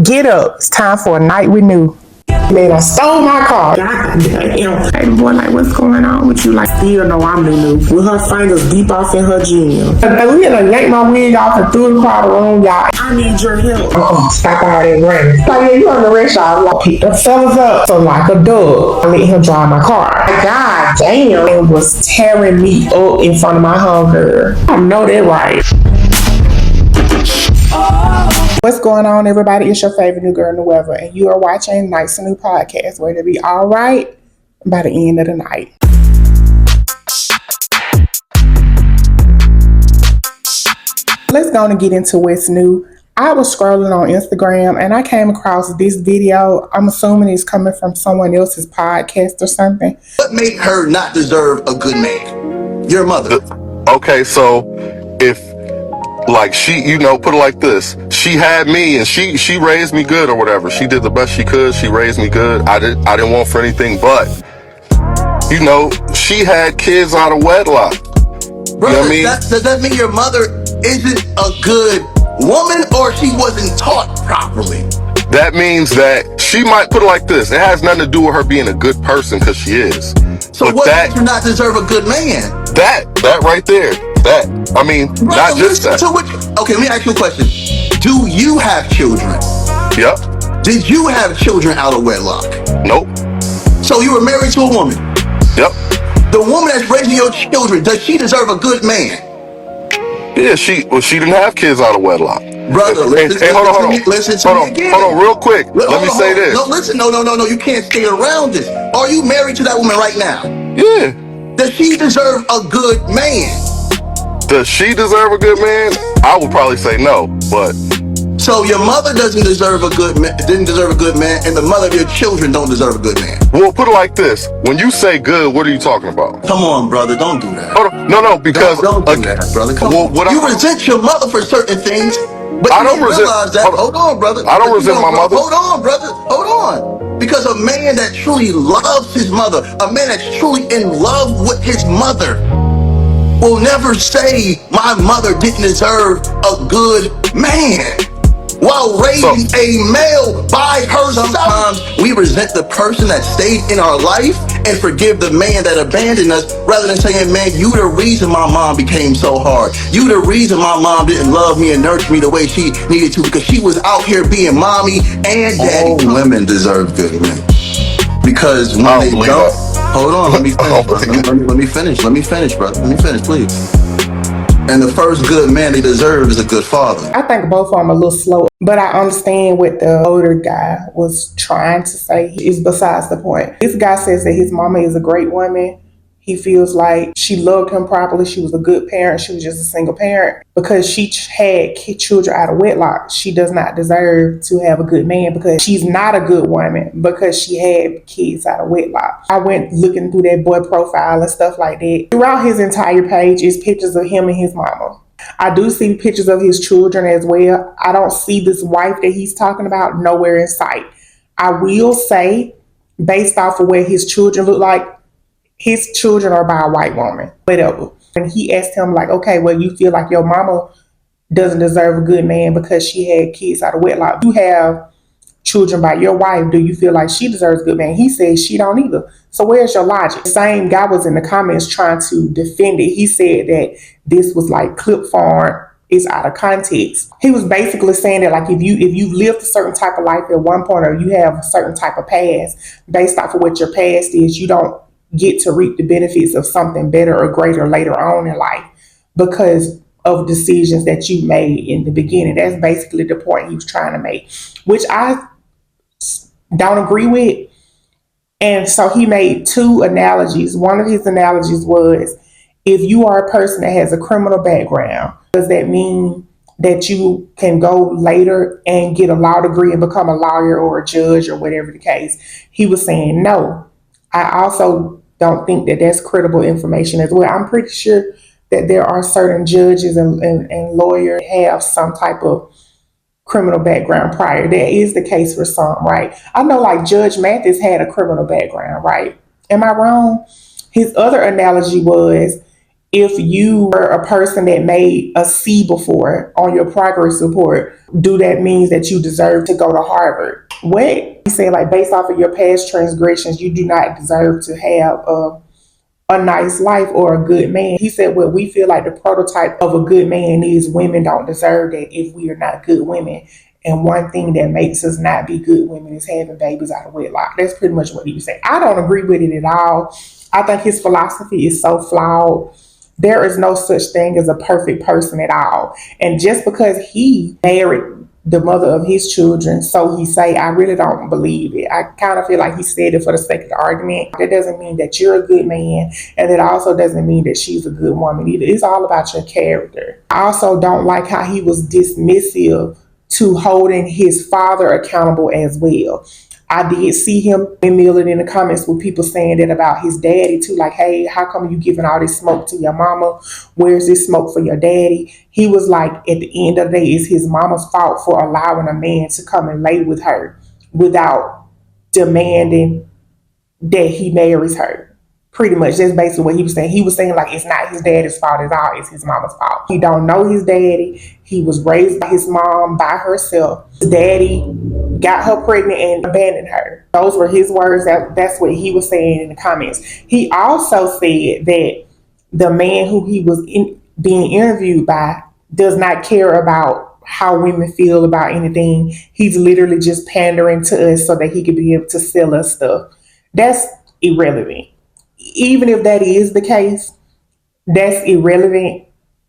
Get up. It's time for a night with New. Man, I stole my car. God damn. Hey, boy, like, what's going on with you? Like, still know I'm New. With her fingers deep off in her jeans. We had to yank my wig off and threw it across the room, y'all. I need your help. Stop all that running. Like, yeah, you on the rest, y'all. I picked the fellas up. So, like a dog, I let him drive my car. God damn. It was tearing me up in front of my homegirl. I know that right. What's going on, everybody? It's your favorite new girl in the weather, and you are watching Nice and New Podcast, where to be all right by the end of the night. Let's go and get into what's new. I was scrolling on Instagram and I came across this video. I'm assuming it's coming from someone else's podcast or something. What made her not deserve a good man? Your mother. Okay, so if like she, put it like this, she had me and she raised me good or whatever. She did the best she could. She raised me good. I didn't want for anything, but she had kids out of wedlock. Brother, you know what I mean? Does that mean your mother isn't a good woman or she wasn't taught properly? That means that she might, put it like this, it has nothing to do with her being a good person, because she is. So but what makes her not deserve a good man? That right there. Brother, not just that. Okay, let me ask you a question. Do you have children? Yep. Did you have children out of wedlock? Nope. So you were married to a woman? Yep. The woman that's raising your children, does she deserve a good man? Yeah, she didn't have kids out of wedlock. Brother, listen to me again. Hold on, real quick. Let me say this. No, listen, no, you can't stay around this. Are you married to that woman right now? Yeah. Does she deserve a good man? Does she deserve a good man? I would probably say no, but. So your mother didn't deserve a good man, and the mother of your children don't deserve a good man. Well, put it like this. When you say good, what are you talking about? Come on, brother, don't do that. Hold on. No, because don't do that, brother. Come on. You resent your mother for certain things, but I don't realize that. Hold on, brother. I don't resent my mother. Hold on, brother. Hold on. Because a man that truly loves his mother, a man that's truly in love with his mother, will never say my mother didn't deserve a good man while raising a male by herself. Sometimes we resent the person that stayed in our life and forgive the man that abandoned us, rather than saying, man, you the reason my mom became so hard. You the reason my mom didn't love me and nurture me the way she needed to, because she was out here being mommy and daddy. All women deserve good men. Because when they don't, hold on, let me finish, brother. Let me finish, brother. Let me finish, please. And the first good man they deserve is a good father. I think both of them are a little slow, but I understand what the older guy was trying to say. Is besides the point. This guy says that his mama is a great woman. He feels like she loved him properly. She was a good parent. She was just a single parent. Because she had children out of wedlock, she does not deserve to have a good man, because she's not a good woman because she had kids out of wedlock. I went looking through that boy profile and stuff like that. Throughout his entire page is pictures of him and his mama. I do see pictures of his children as well. I don't see this wife that he's talking about nowhere in sight. I will say, based off of what his children look like, his children are by a white woman, whatever. And he asked him, like, okay, well, you feel like your mama doesn't deserve a good man because she had kids out of wedlock. You have children by your wife. Do you feel like she deserves a good man? He says she don't either. So where's your logic? The same guy was in the comments trying to defend it. He said that this was like clip farm. It's out of context. He was basically saying that, like, if you've lived a certain type of life at one point, or you have a certain type of past, based off of what your past is, you don't get to reap the benefits of something better or greater later on in life because of decisions that you made in the beginning. That's basically the point he was trying to make, which I don't agree with. And so he made two analogies. One of his analogies was, if you are a person that has a criminal background, does that mean that you can go later and get a law degree and become a lawyer or a judge or whatever the case? He was saying no. I also don't think that that's credible information as well. I'm pretty sure that there are certain judges and lawyers have some type of criminal background prior. That is the case for some, right? I know, like, Judge Mathis had a criminal background, right? Am I wrong? His other analogy was, If you were a person that made a C before on your progress report, do that means that you deserve to go to Harvard? What? He said, like, based off of your past transgressions, you do not deserve to have a nice life or a good man. He said, well, we feel like the prototype of a good man is women don't deserve that if we are not good women. And one thing that makes us not be good women is having babies out of wedlock. That's pretty much what he was saying. I don't agree with it at all. I think his philosophy is so flawed. There is no such thing as a perfect person at all. And just because he married the mother of his children, so he say, I really don't believe it. I kind of feel like he said it for the sake of the argument. That doesn't mean that you're a good man, and that also doesn't mean that she's a good woman either. It's all about your character. I also don't like how he was dismissive to holding his father accountable as well. I did see him milling in the comments with people saying that about his daddy too. Like, hey, how come you giving all this smoke to your mama? Where's this smoke for your daddy? He was like, at the end of the day, it's his mama's fault for allowing a man to come and lay with her without demanding that he marries her. Pretty much, that's basically what he was saying. He was saying like it's not his daddy's fault at all; it's his mama's fault. He don't know his daddy. He was raised by his mom by herself. His daddy got her pregnant and abandoned her. Those were his words. That's what he was saying in the comments. He also said that the man who he was being interviewed by does not care about how women feel about anything. He's literally just pandering to us so that he could be able to sell us stuff. That's irrelevant. Even if that is the case, that's irrelevant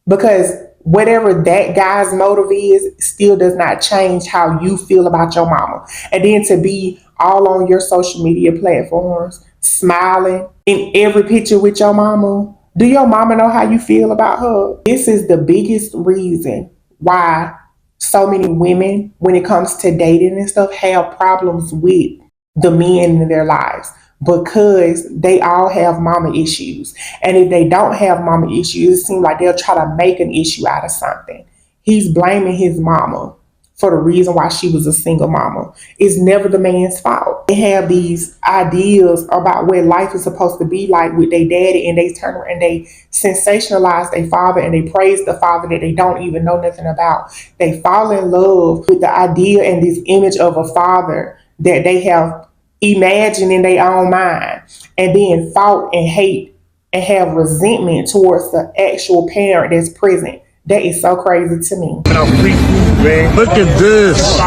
because whatever that guy's motive is still does not change how you feel about your mama. And then to be all on your social media platforms smiling in every picture with your mama, do your mama know how you feel about her? This is the biggest reason why so many women, when it comes to dating and stuff, have problems with the men in their lives because they all have mama issues. And if they don't have mama issues, it seems like they'll try to make an issue out of something. He's blaming his mama for the reason why she was a single mama. It's never the man's fault. They have these ideas about what life is supposed to be like with their daddy, and they turn around and they sensationalize their father and they praise the father that they don't even know nothing about. They fall in love with the idea and this image of a father that they have imagined in their own mind, and then fought and hate and have resentment towards the actual parent that's present. That is so crazy to me. Free food, man. Look at this.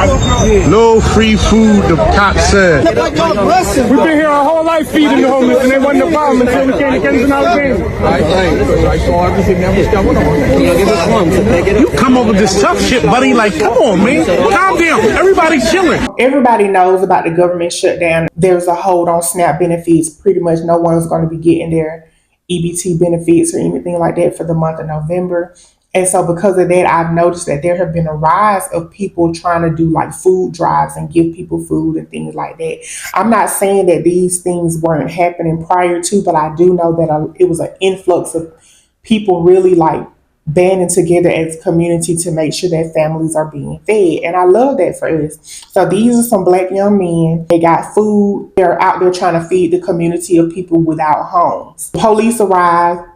No free food, the cop said. We've been here our whole life feeding the homeless, and they wasn't a problem until we came to Kensington Alexander. I saw everything that was going on. You come up with this tough shit, buddy. Like, come on, man. Calm down. Everybody's chilling. Everybody knows about the government shutdown. There's a hold on SNAP benefits. Pretty much no one's going to be getting their EBT benefits or anything like that for the month of November. And so because of that, I've noticed that there have been a rise of people trying to do like food drives and give people food and things like that. I'm not saying that these things weren't happening prior to, but I do know that it was an influx of people really like banding together as a community to make sure that families are being fed. And I love that for us. So these are some Black young men. They got food. They're out there trying to feed the community of people without homes. Police arrive.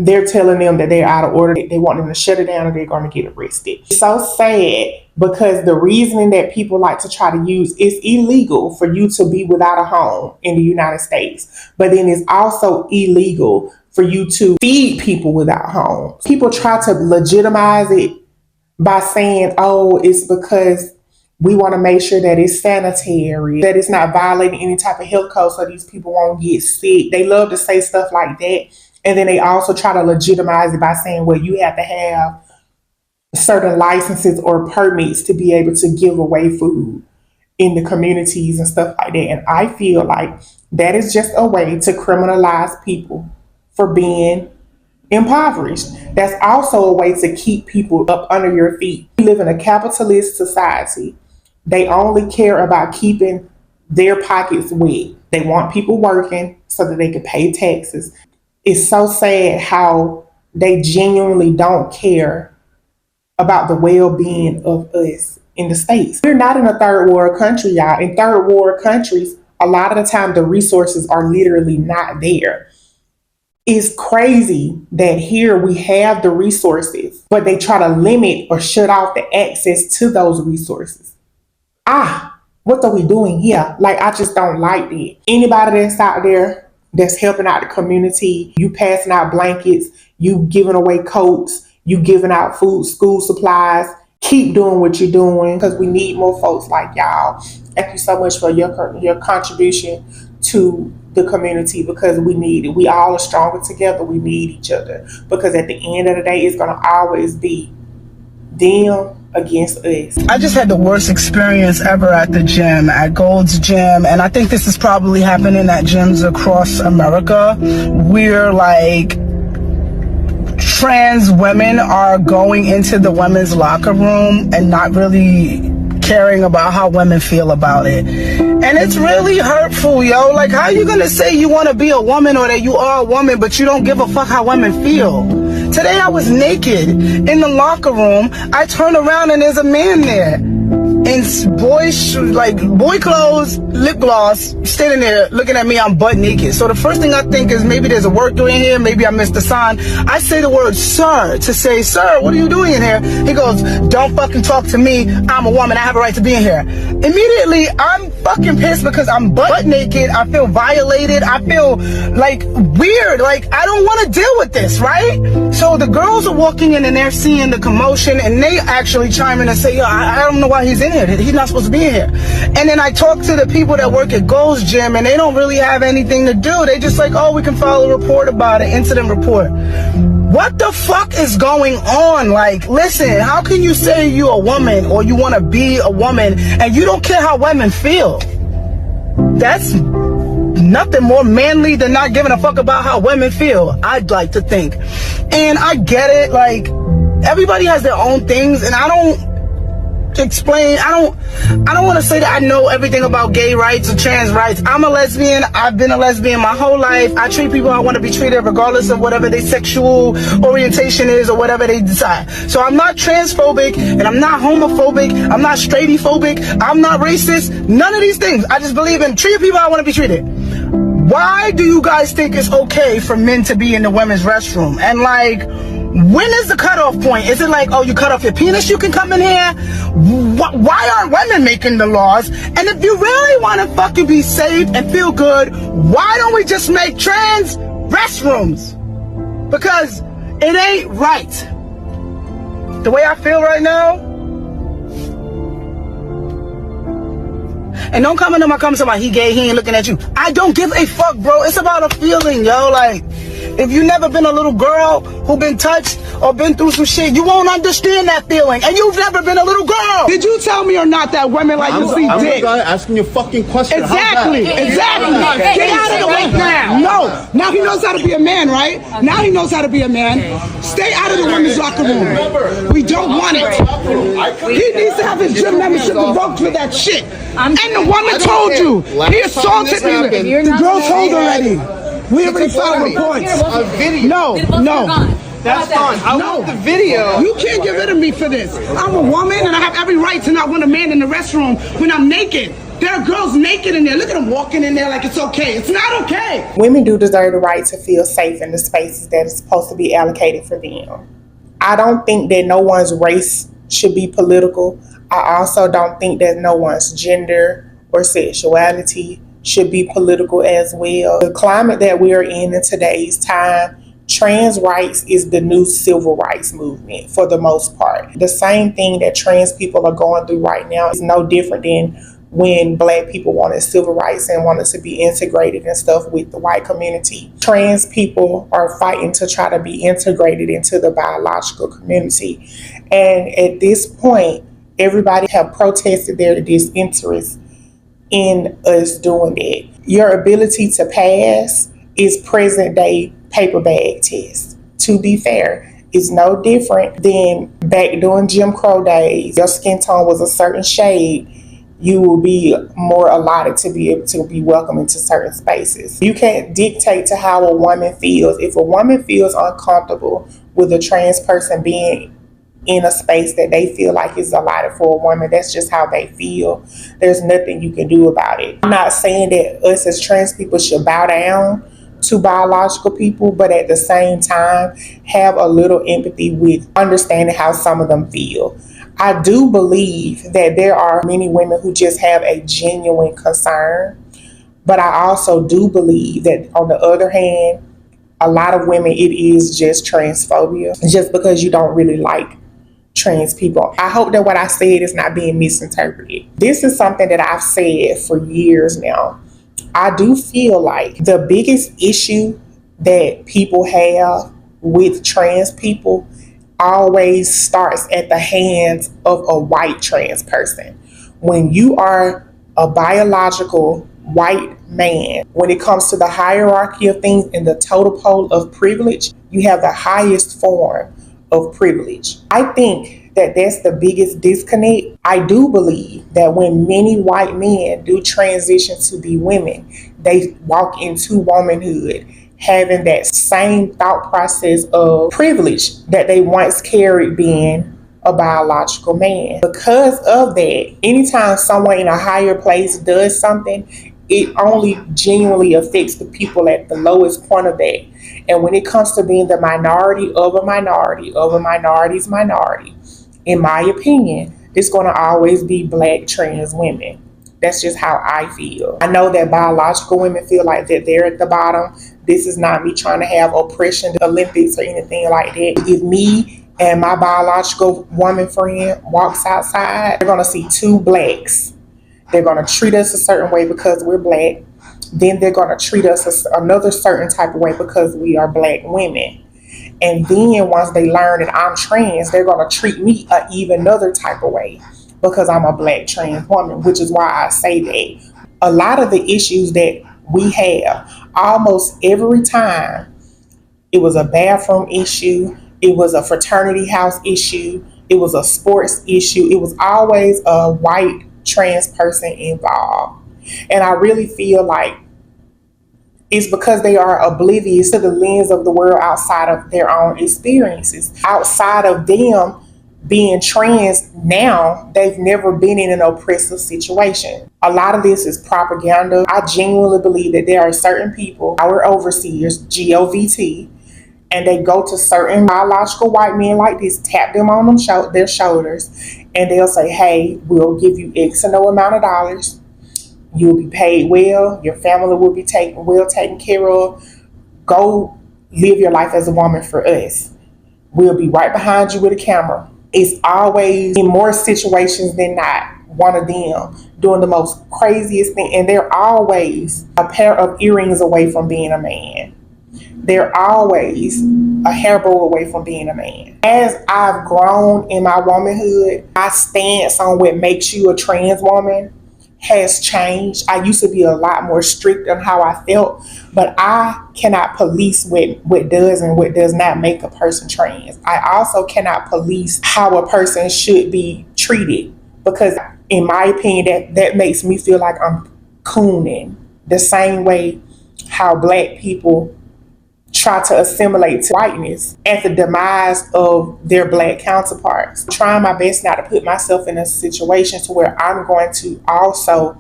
They're telling them that they're out of order. They want them to shut it down or they're going to get arrested. It's so sad because the reasoning that people like to try to use is illegal for you to be without a home in the United States. But then it's also illegal for you to feed people without homes. People try to legitimize it by saying, oh, it's because we want to make sure that it's sanitary, that it's not violating any type of health code so these people won't get sick. They love to say stuff like that. And then they also try to legitimize it by saying, well, you have to have certain licenses or permits to be able to give away food in the communities and stuff like that. And I feel like that is just a way to criminalize people for being impoverished. That's also a way to keep people up under your feet. We live in a capitalist society. They only care about keeping their pockets wet. They want people working so that they can pay taxes. It's so sad how they genuinely don't care about the well-being of us in the States. We're not in a third world country, y'all. In third world countries, a lot of the time the resources are literally not there. It's crazy that here we have the resources, but they try to limit or shut off the access to those resources. What are we doing here? Like, I just don't like it. Anybody that's out there that's helping out the community, you passing out blankets, you giving away coats, you giving out food, school supplies, keep doing what you're doing because we need more folks like y'all. Thank you so much for your contribution to the community because we need it. We all are stronger together. We need each other because at the end of the day, it's going to always be them against us. I just had the worst experience ever at the gym, at Gold's Gym, and I think this is probably happening at gyms across America, where like trans women are going into the women's locker room and not really caring about how women feel about it. And it's really hurtful, yo. Like, how are you gonna say you want to be a woman or that you are a woman, but you don't give a fuck how women feel? Today I was naked in the locker room. I turn around and there's a man there in boy clothes, lip gloss, standing there looking at me. I'm butt naked. So the first thing I think is maybe there's a worker in here. Maybe I missed the sign. I say the word sir to say, sir, what are you doing in here? He goes, don't fucking talk to me. I'm a woman. I have a right to be in here. Immediately, I'm fucking pissed because I'm butt naked. I feel violated. I feel like weird. Like, I don't want to deal with this, right? So the girls are walking in and they're seeing the commotion and they actually chime in and say, yo, I don't know why he's in here. He's not supposed to be in here. And then I talk to the people that work at Gold's Gym and they don't really have anything to do. They just like, oh, we can file a report about it, incident report. What the fuck is going on? Like, listen, how can you say you're a woman or you want to be a woman and you don't care how women feel? That's nothing more manly than not giving a fuck about how women feel, I'd like to think. And I get it, like, everybody has their own things, and I don't explain, I don't want to say that I know everything about gay rights or trans rights. I'm a lesbian. I've been a lesbian my whole life. I treat people how I want to be treated regardless of whatever their sexual orientation is or whatever they decide. So I'm not transphobic and I'm not homophobic. I'm not straightphobic. I'm not racist. None of these things. I just believe in treating people how I want to be treated. Why do you guys think it's okay for men to be in the women's restroom? And like, when is the cutoff point? Is it like, oh, you cut off your penis, you can come in here? Why aren't women making the laws? And if you really want to fucking be safe and feel good, why don't we just make trans restrooms? Because it ain't right. The way I feel right now. And don't come into my comments about he gay, he ain't looking at you. I don't give a fuck, bro. It's about a feeling, yo. Like, if you never been a little girl who been touched or been through some shit, you won't understand that feeling. And you've never been a little girl. Did you tell me or not that women like to see dick? I'm asking you a fucking question. Exactly. Get out of the way now. No. Now he knows how to be a man, right? Now he knows how to be a man. Stay out of the women's locker room. We don't want it. He needs to have his gym membership revoked for that shit. And the woman told you. He assaulted me. The girl told already. We already filed reports. No. That's fine. I want the video. You can't get rid of me for this. I'm a woman and I have every right to not want a man in the restroom when I'm naked. There are girls naked in there. Look at them walking in there like it's okay. It's not okay. Women do deserve the right to feel safe in the spaces that is supposed to be allocated for them. I don't think that no one's race should be political. I also don't think that no one's gender or sexuality should be political as well. The climate that we are in today's time, trans rights is the new civil rights movement for the most part. The same thing that trans people are going through right now is no different than when Black people wanted civil rights and wanted to be integrated and stuff with the white community. Trans people are fighting to try to be integrated into the biological community. And at this point, everybody have protested their disinterest in us doing that. Your ability to pass is present day paper bag test. To be fair, it's no different than back during Jim Crow days. Your skin tone was a certain shade, you will be more allotted to be able to be welcome into certain spaces. You can't dictate to how a woman feels. If a woman feels uncomfortable with a trans person being in a space that they feel like is allotted for a woman, that's just how they feel. There's nothing you can do about it. I'm not saying that us as trans people should bow down to biological people, but at the same time, have a little empathy with understanding how some of them feel. I do believe that there are many women who just have a genuine concern, but I also do believe that on the other hand, a lot of women, it is just transphobia, just because you don't really like trans people. I hope that what I said is not being misinterpreted. This is something that I've said for years now. I do feel like the biggest issue that people have with trans people always starts at the hands of a white trans person. When you are a biological white man, when it comes to the hierarchy of things in the total pole of privilege, you have the highest form of privilege. I think that that's the biggest disconnect. I do believe that when many white men do transition to be women, they walk into womanhood having that same thought process of privilege that they once carried being a biological man. Because of that, anytime someone in a higher place does something, it only genuinely affects the people at the lowest point of that. And when it comes to being the minority of a minority of a minority's minority, in my opinion, it's going to always be black trans women. That's just how I feel. I know that biological women feel like that they're at the bottom. This is not me trying to have oppression, Olympics or anything like that. If me and my biological woman friend walks outside, they're going to see two blacks. They're going to treat us a certain way because we're black. Then they're going to treat us another certain type of way because we are black women. And then once they learn that I'm trans, they're going to treat me even another type of way because I'm a black trans woman, which is why I say that. A lot of the issues that we have, almost every time, it was a bathroom issue, it was a fraternity house issue, it was a sports issue, it was always a white trans person involved. And I really feel like it's because they are oblivious to the lens of the world outside of their own experiences. Outside of them being trans now, they've never been in an oppressive situation. A lot of this is propaganda. I genuinely believe that there are certain people, our overseers, GOVT, and they go to certain biological white men like this, tap them on their shoulders, and they'll say, hey, we'll give you X and O amount of dollars. You'll be paid well. Your family will be well taken care of. Go live your life as a woman for us. We'll be right behind you with a camera. It's always, in more situations than not, one of them doing the most craziest thing. And they're always a pair of earrings away from being a man. They're always a hair bow away from being a man. As I've grown in my womanhood, my stance on what makes you a trans woman has changed. I used to be a lot more strict on how I felt, but I cannot police what does and what does not make a person trans. I also cannot police how a person should be treated because, in my opinion, that makes me feel like I'm cooning the same way how black people try to assimilate to whiteness at the demise of their black counterparts. I'm trying my best not to put myself in a situation to where I'm going to also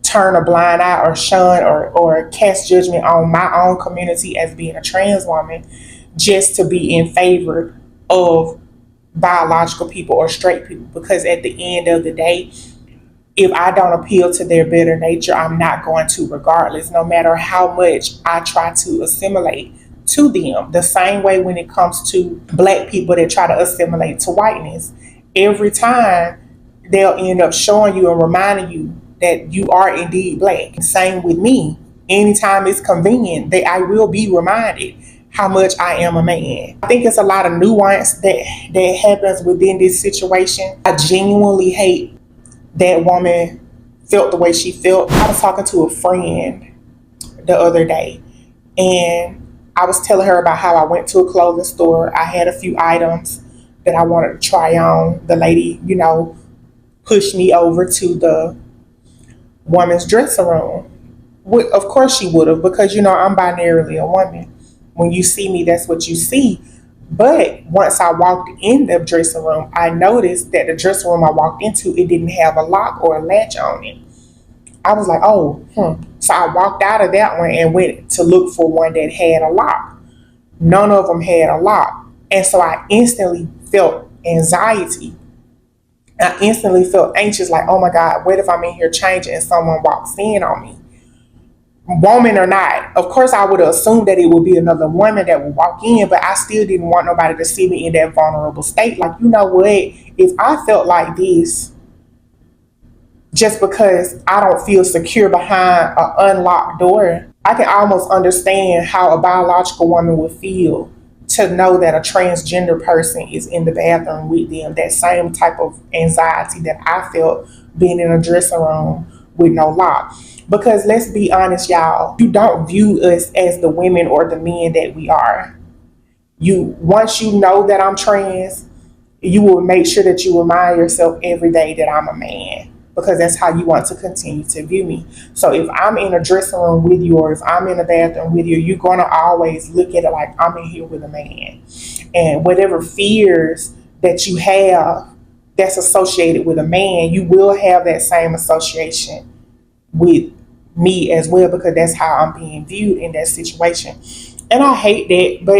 turn a blind eye or shun or cast judgment on my own community as being a trans woman just to be in favor of biological people or straight people. Because at the end of the day, if I don't appeal to their better nature, I'm not going to regardless, no matter how much I try to assimilate to them. The same way when it comes to black people that try to assimilate to whiteness. Every time they'll end up showing you and reminding you that you are indeed black. Same with me. Anytime it's convenient, that I will be reminded how much I am a man. I think it's a lot of nuance that happens within this situation. I genuinely hate that woman felt the way she felt. I was talking to a friend the other day, and I was telling her about how I went to a clothing store. I had a few items that I wanted to try on. The lady, pushed me over to the woman's dressing room. Of course she would have, because, I'm binarily a woman. When you see me, that's what you see. But once I walked in the dressing room, I noticed that the dressing room I walked into, it didn't have a lock or a latch on it. I was like, oh, So I walked out of that one and went to look for one that had a lock. None of them had a lock. And so I instantly felt anxiety. I instantly felt anxious, like, oh my God, what if I'm in here changing and someone walks in on me? Woman or not. Of course, I would have assumed that it would be another woman that would walk in, but I still didn't want nobody to see me in that vulnerable state. Like, you know what? If I felt like this, just because I don't feel secure behind an unlocked door, I can almost understand how a biological woman would feel to know that a transgender person is in the bathroom with them. That same type of anxiety that I felt being in a dressing room with no lock. Because let's be honest, y'all, you don't view us as the women or the men that we are. Once you know that I'm trans, you will make sure that you remind yourself every day that I'm a man, because that's how you want to continue to view me. So if I'm in a dressing room with you, or if I'm in a bathroom with you, you're going to always look at it like I'm in here with a man. And whatever fears that you have that's associated with a man, you will have that same association with me as well, because that's how I'm being viewed in that situation. And I hate that, but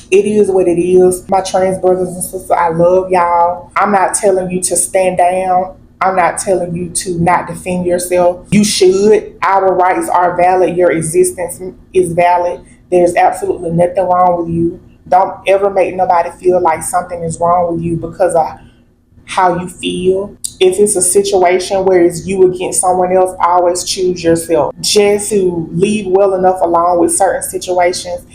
it is what it is. My trans brothers and sisters, I love y'all. I'm not telling you to stand down. I'm not telling you to not defend yourself. You should. Our rights are valid. Your existence is valid. There's absolutely nothing wrong with you. Don't ever make nobody feel like something is wrong with you because of how you feel. If it's a situation where it's you against someone else, always choose yourself. Just to leave well enough alone with certain situations.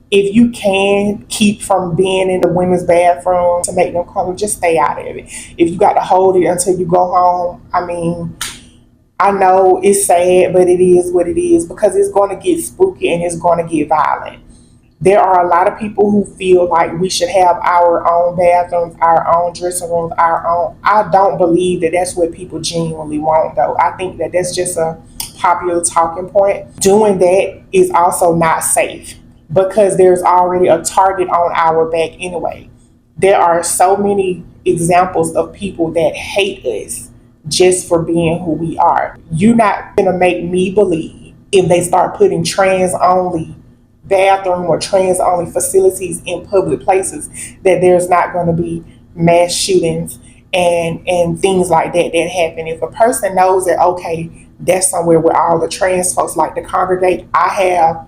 If you can keep from being in the women's bathroom to make them come, just stay out of it. If you got to hold it until you go home, I mean, I know it's sad, but it is what it is, because it's going to get spooky and it's going to get violent. There are a lot of people who feel like we should have our own bathrooms, our own dressing rooms, our own. I don't believe that that's what people genuinely want, though. I think that that's just a popular talking point. Doing that is also not safe, because there's already a target on our back anyway. There are so many examples of people that hate us just for being who we are. You're not going to make me believe, if they start putting trans only bathroom or trans only facilities in public places, that there's not going to be mass shootings and things like that that happen. If a person knows that, okay, that's somewhere where all the trans folks like to congregate, I have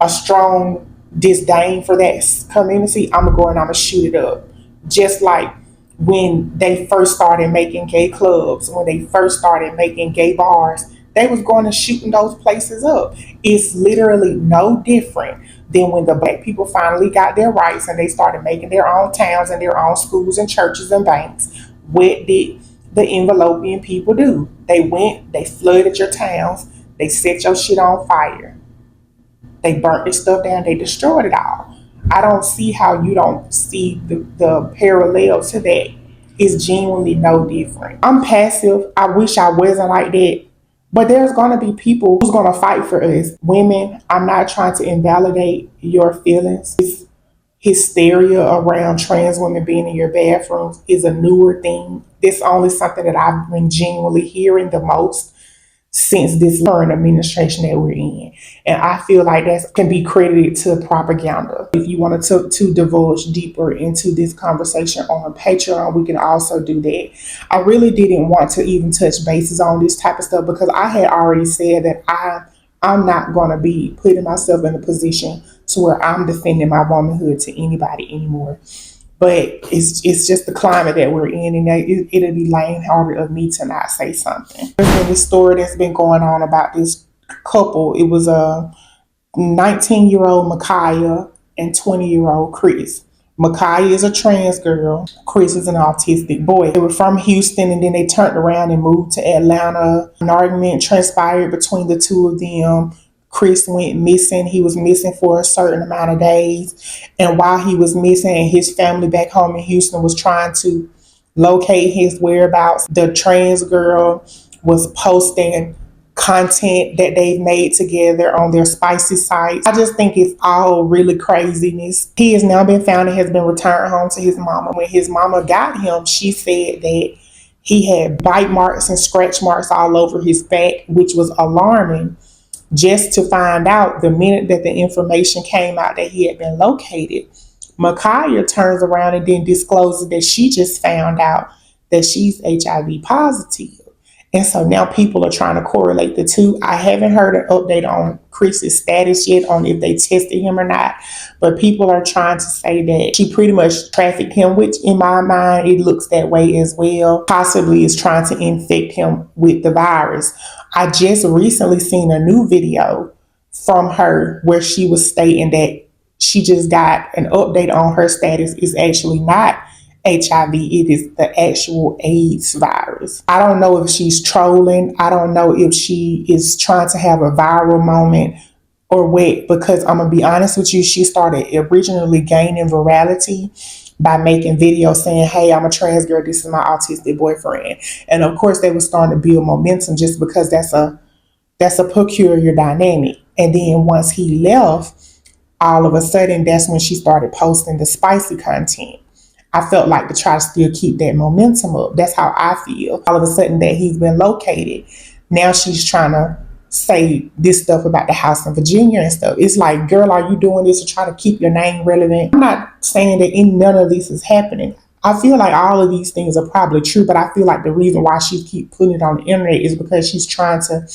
a strong disdain for that community, I'm going to go and I'm going to shoot it up. Just like when they first started making gay clubs, when they first started making gay bars, they was going to shooting those places up. It's literally no different than when the black people finally got their rights and they started making their own towns and their own schools and churches and banks. What did the enveloping people do? They went, they flooded your towns, they set your shit on fire. They burnt this stuff down, they destroyed it all. I don't see how you don't see the parallel to that. It's genuinely no different. I'm passive. I wish I wasn't like that. But there's going to be people who's going to fight for us. Women, I'm not trying to invalidate your feelings. This hysteria around trans women being in your bathrooms is a newer thing. It's only something that I've been genuinely hearing the most since this current administration that we're in. And I feel like that can be credited to propaganda. If you wanted to divulge deeper into this conversation on Patreon, we can also do that. I really didn't want to even touch bases on this type of stuff, because I had already said that I'm not going to be putting myself in a position to where I'm defending my womanhood to anybody anymore. But it's just the climate that we're in, and it'll be lame-hearted of me to not say something. There's been this story that's been going on about this couple. It was a 19-year-old Micaiah and 20-year-old Chris. Micaiah is a trans girl. Chris is an autistic boy. They were from Houston, and then they turned around and moved to Atlanta. An argument transpired between the two of them. Chris went missing. He was missing for a certain amount of days. And while he was missing, his family back home in Houston was trying to locate his whereabouts, the trans girl was posting content that they've made together on their spicy sites. I just think it's all really craziness. He has now been found and has been returned home to his mama. When his mama got him, she said that He had bite marks and scratch marks all over his back, which was alarming, just to find out the minute that the information came out that he had been located. Micaiah turns around and then discloses that she just found out that she's HIV positive. And so now people are trying to correlate the two. I haven't heard an update on Chris's status yet on if they tested him or not, but people are trying to say that she pretty much trafficked him, which in my mind, it looks that way as well. Possibly is trying to infect him with the virus. I just recently seen a new video from her where she was stating that she just got an update on her status is actually not HIV, it is the actual AIDS virus. I don't know if she's trolling. I don't know if she is trying to have a viral moment or what, because I'm going to be honest with you, she started originally gaining virality by making videos saying, hey, I'm a trans girl, this is my autistic boyfriend. And of course, they were starting to build momentum just because that's a peculiar dynamic. And then once he left, all of a sudden, that's when she started posting the spicy content. I felt like to try to still keep that momentum up. That's how I feel. All of a sudden that he's been located. Now she's trying to say this stuff about the house in Virginia and stuff. It's like, girl, are you doing this to try to keep your name relevant? I'm not saying that none of this is happening. I feel like all of these things are probably true, but I feel like the reason why she keep putting it on the internet is because she's trying to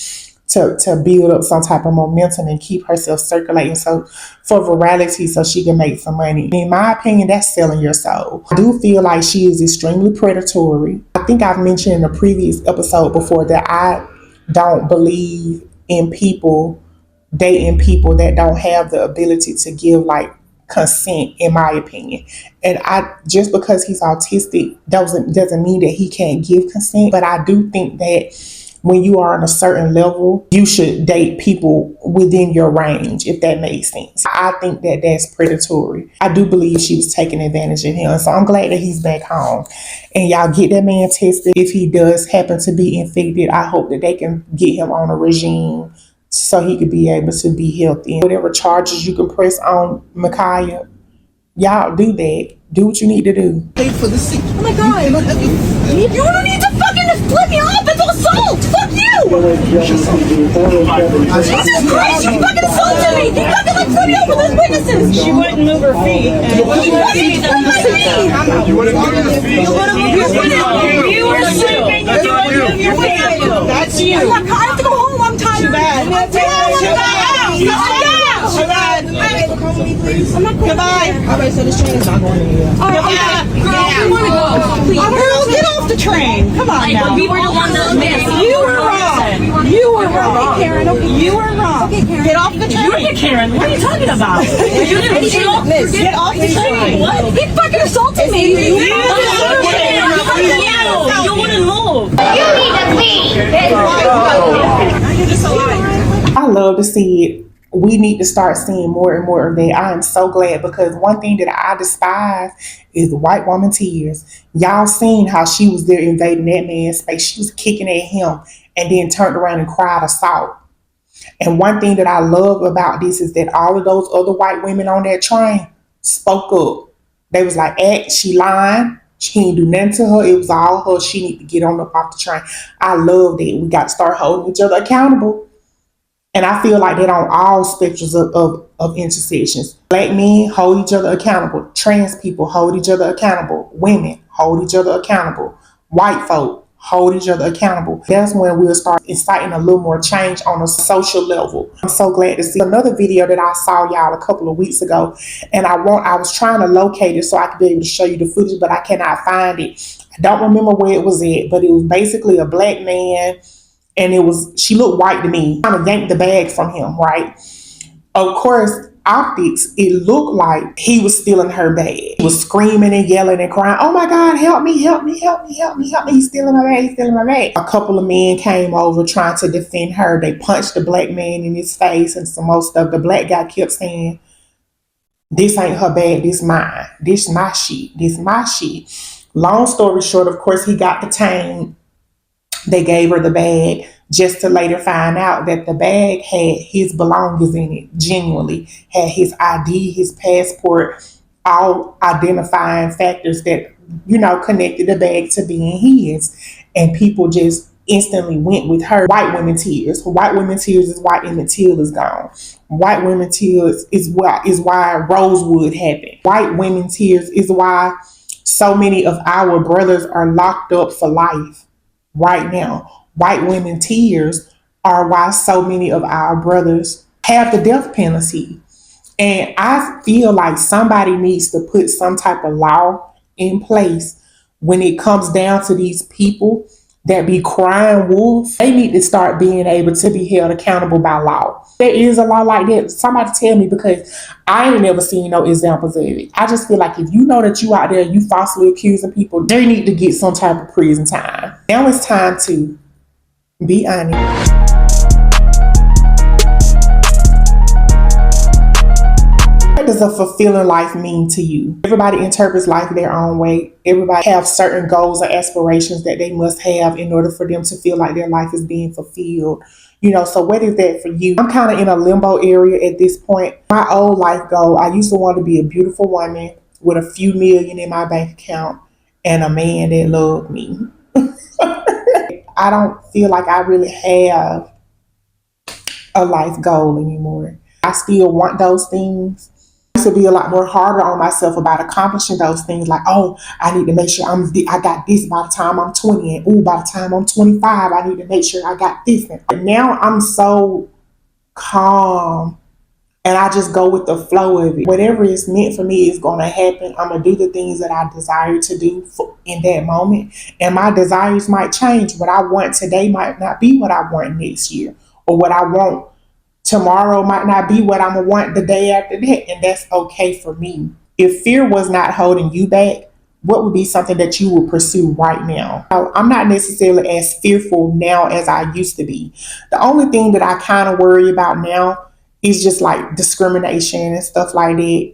build up some type of momentum and keep herself circulating so for virality so she can make some money. In my opinion, that's selling your soul. I do feel like she is extremely predatory. I think I've mentioned in a previous episode before that I don't believe in people dating people that don't have the ability to give like consent, in my opinion. And I just because he's autistic doesn't mean that he can't give consent. But I do think that when you are on a certain level, you should date people within your range, if that makes sense. I think that that's predatory. I do believe she was taking advantage of him. So I'm glad that he's back home. And y'all get that man tested. If he does happen to be infected, I hope that they can get him on a regime so he could be able to be healthy. Whatever charges you can press on Micaiah, y'all do that. Do what you need to do. Pay for the seat. Oh my god. You don't need to fucking flip me off. It's assault. Fuck you. Jesus Christ, you fucking assaulted me. You fucking like flip me off with those witnesses. She wouldn't move her feet. You fucking move my feet. You wouldn't move your feet. You were sleeping. You wouldn't move your feet. That's you. I have to go home. I'm tired. Too bad. Too bad. I'm not going. Goodbye. All right, so this train is not going anywhere. All right, girl, you want to go? Please. Girl, get off the train. Come on now. We were the ones that missed. You were wrong. You were wrong. Karen, okay. You were wrong. Okay, Karen. Get off the train. You're the Karen. What are you talking about? You didn't Get off the train. What? He fucking assaulted me. You wouldn't move. You need to leave. Now you're just a liar. I love to see it. We need to start seeing more and more of that. I am so glad because one thing that I despise is the white woman tears. Y'all seen how she was there invading that man's space. She was kicking at him and then turned around and cried assault. And one thing that I love about this is that all of those other white women on that train spoke up. They was like, she lying. She ain't do nothing to her. It was all her. She need to get on up off the train. I love that. We got to start holding each other accountable. And I feel like that on all spectrums of intersections. Black men hold each other accountable. Trans people hold each other accountable. Women hold each other accountable. White folk hold each other accountable. That's when we'll start inciting a little more change on a social level. I'm so glad to see another video that I saw y'all a couple of weeks ago. And I was trying to locate it so I could be able to show you the footage, but I cannot find it. I don't remember where it was at, but it was basically a black man. And she looked white to me, trying to yank the bag from him, right? Of course, optics, it looked like he was stealing her bag. He was screaming and yelling and crying, oh my God, help me, help me, help me, help me, help me. He's stealing my bag, he's stealing my bag. A couple of men came over trying to defend her. They punched the black man in his face and some more stuff. The black guy kept saying, this ain't her bag, this mine. This my shit, this my shit. Long story short, of course, he got detained. They gave her the bag just to later find out that the bag had his belongings in it, genuinely had his ID, his passport, all identifying factors that connected the bag to being his. And people just instantly went with her. White women tears. White women tears is why Emmett Till is gone. White women tears is why Rosewood happened. White women tears is why so many of our brothers are locked up for life right now. White women tears are why so many of our brothers have the death penalty. And I feel like somebody needs to put some type of law in place when it comes down to these people that be crying wolf. They need to start being able to be held accountable by law. There is a law like that. Somebody tell me, because I ain't never seen no examples of it. I just feel like if you know that you out there, you falsely accusing people, they need to get some type of prison time. Now it's time to be honest. What does a fulfilling life mean to you? Everybody interprets life their own way. Everybody have certain goals and aspirations that they must have in order for them to feel like their life is being fulfilled. So what is that for you? I'm kind of in a limbo area at this point. My old life goal, I used to want to be a beautiful woman with a few million in my bank account and a man that loved me. I don't feel like I really have a life goal anymore. I still want those things. I used to be a lot more harder on myself about accomplishing those things. Like, oh, I need to make sure I got this by the time I'm 20, and by the time I'm 25, I need to make sure I got this. But now I'm so calm, and I just go with the flow of it. Whatever is meant for me is going to happen. I'm going to do the things that I desire to do in that moment. And my desires might change. What I want today might not be what I want next year, or what I want tomorrow might not be what I'm going to want the day after that. And that's okay for me. If fear was not holding you back, what would be something that you would pursue right now? I'm not necessarily as fearful now as I used to be. The only thing that I kind of worry about now is just like discrimination and stuff like that.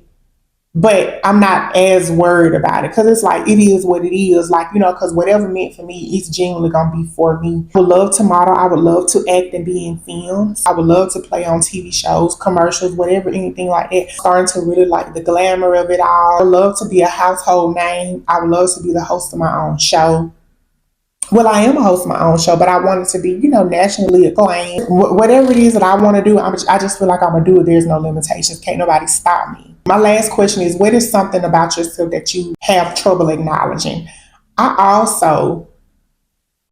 But I'm not as worried about it, because it's like, it is what it is. Like, because whatever meant for me is genuinely going to be for me. I would love to model. I would love to act and be in films. I would love to play on TV shows, commercials, whatever, anything like that. Starting to really like the glamour of it all. I would love to be a household name. I would love to be the host of my own show. Well, I am a host of my own show, but I want it to be, nationally acclaimed. Whatever it is that I want to do, I just feel like I'm going to do it. There's no limitations. Can't nobody stop me. My last question is, what is something about yourself that you have trouble acknowledging? I also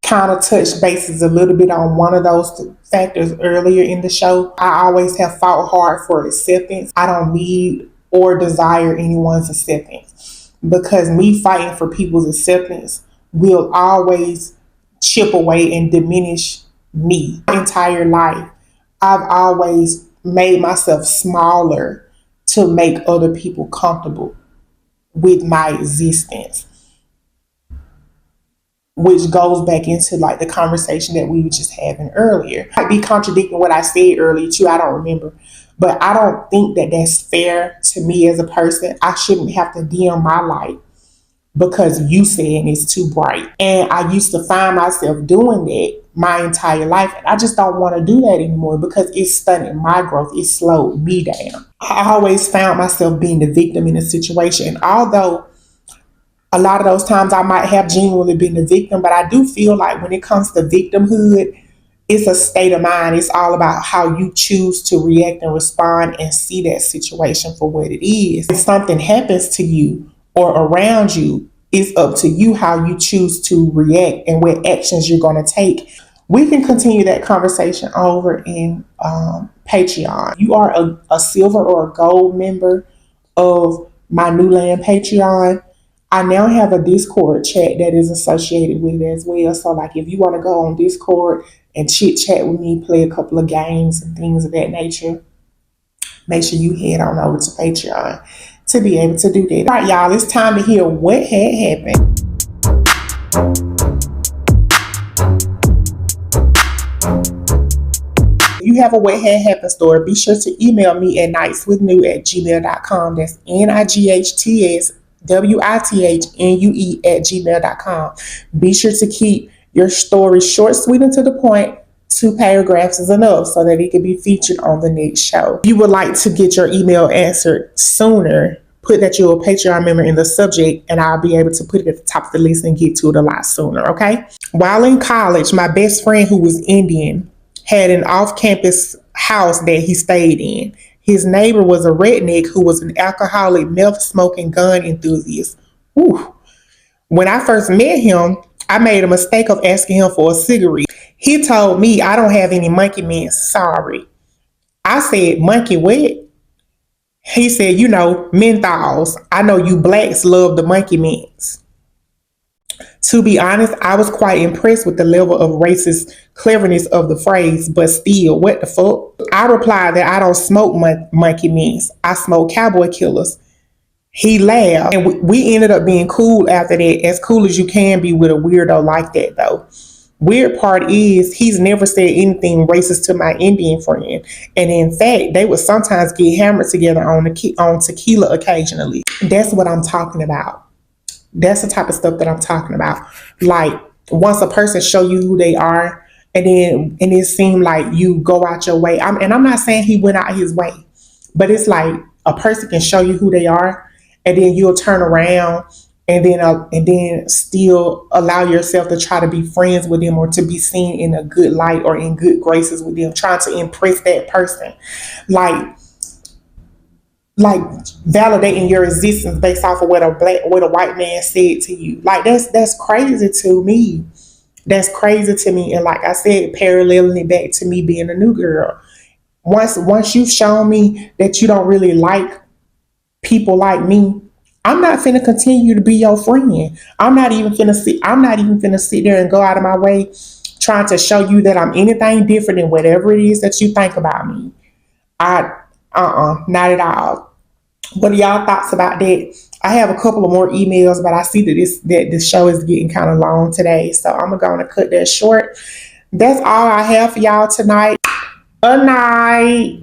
kind of touched bases a little bit on one of those factors earlier in the show. I always have fought hard for acceptance. I don't need or desire anyone's acceptance, because me fighting for people's acceptance will always chip away and diminish me. My entire life, I've always made myself smaller to make other people comfortable with my existence, which goes back into like the conversation that we were just having earlier. I'd be contradicting what I said earlier too, I don't remember. But I don't think that that's fair to me as a person. I shouldn't have to dim my light because you saying it's too bright. And I used to find myself doing that my entire life. And I just don't want to do that anymore, because it's stunted my growth. It slowed me down. I always found myself being the victim in a situation. And although a lot of those times I might have genuinely been the victim, but I do feel like when it comes to victimhood, it's a state of mind. It's all about how you choose to react and respond and see that situation for what it is. If something happens to you or around you, it's up to you how you choose to react and what actions you're going to take. We can continue that conversation over in Patreon. You are a silver or a gold member of my New Land Patreon. I now have a Discord chat that is associated with it as well. So like if you want to go on Discord and chit chat with me, play a couple of games and things of that nature, make sure you head on over to Patreon to be able to do that. All right, y'all, it's time to hear what had happened. If you have a what had happened story, be sure to email me at nightswithnue@gmail.com. That's NIGHTSWITHNUE@gmail.com. Be sure to keep your story short, sweet, and to the point. 2 paragraphs is enough so that it can be featured on the next show. If you would like to get your email answered sooner, put that you're a Patreon member in the subject, and I'll be able to put it at the top of the list and get to it a lot sooner, okay? While in college, my best friend, who was Indian, had an off-campus house that he stayed in. His neighbor was a redneck who was an alcoholic, meth-smoking gun enthusiast. Whew. When I first met him, I made a mistake of asking him for a cigarette. He told me, I don't have any monkey mints, sorry. I said, monkey what? He said, you know, menthols. I know you blacks love the monkey mints. To be honest, I was quite impressed with the level of racist cleverness of the phrase, but still, what the fuck? I replied that I don't smoke monkey mints. I smoke cowboy killers. He laughed, and we ended up being cool after that, as cool as you can be with a weirdo like that, though. Weird part is he's never said anything racist to my Indian friend, and in fact, they would sometimes get hammered together on tequila occasionally. That's what I'm talking about. That's the type of stuff that I'm talking about. Like, once a person show you who they are, and it seemed like you go out your way. I'm not saying he went out his way, but it's like a person can show you who they are, and then you'll turn around and then still allow yourself to try to be friends with them or to be seen in a good light or in good graces with them, trying to impress that person. Like validating your existence based off of what a white man said to you. Like that's crazy to me. That's crazy to me. And like I said, paralleling it back to me being a new girl. Once you've shown me that you don't really like people like me, I'm not finna continue to be your friend. I'm not even finna sit there and go out of my way trying to show you that I'm anything different than whatever it is that you think about me. Not at all. What are y'all thoughts about that? I have a couple of more emails, but I see that this show is getting kind of long today, so I'm gonna cut that short. That's all I have for y'all tonight. Good night.